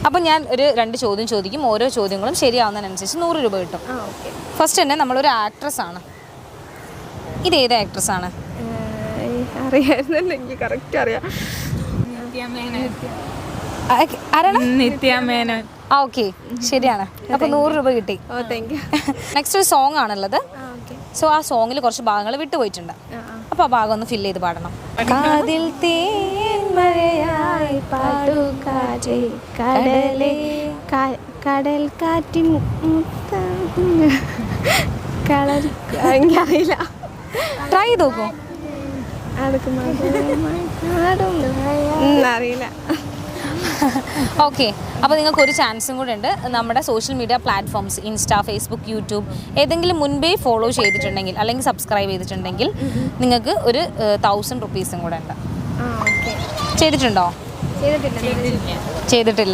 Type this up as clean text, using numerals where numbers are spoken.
അപ്പോൾ ഞാൻ ഒരു 2 ചോദ്യം ചോദിക്കും. ഓരോ ചോദ്യങ്ങളും ശരിയാവുന്നതിനനുസരിച്ച് 100 രൂപ കിട്ടും. ഫസ്റ്റ് തന്നെ നമ്മളൊരു ആക്ട്രസ് ആണ്. ഇത് ഏത് ആക്ട്രസ് ആണ്? അറിയാമായിരുന്നല്ലോ, എനിക്ക് കറക്റ്റ് അറിയാം. ആരാണ്? നിത്യ മേനോൻ. ഓക്കെ, ശരിയാണ്. അപ്പോൾ 100 രൂപ കിട്ടി. Thank you. നെക്സ്റ്റ് ഒരു സോങ് ആണുള്ളത്. സോ ആ സോങ്ങിൽ കുറച്ച് ഭാഗങ്ങൾ വിട്ടുപോയിട്ടുണ്ട്. അപ്പോൾ ആ ഭാഗം ഒന്ന് ഫില്ല് ചെയ്ത് പാടണം. കാതിൽ തേൻമഴയായി പാടുകാറ്റേ കടലേ കടൽ കാറ്റിൻ കടൽ എനിക്കറിയില്ല. ട്രൈ ചെയ്ത് നോക്കൂ. അറിയില്ല. ഓക്കെ, അപ്പോൾ നിങ്ങൾക്ക് ഒരു ചാൻസും കൂടെ ഉണ്ട്. നമ്മുടെ social media platforms insta, Facebook, YouTube ഏതെങ്കിലും മുൻപേ ഫോളോ ചെയ്തിട്ടുണ്ടെങ്കിൽ അല്ലെങ്കിൽ സബ്സ്ക്രൈബ് ചെയ്തിട്ടുണ്ടെങ്കിൽ നിങ്ങൾക്ക് ഒരു 1000 റുപ്പീസും കൂടെ ഉണ്ട്. ചെയ്തിട്ടുണ്ടോ? ചെയ്തിട്ടില്ല.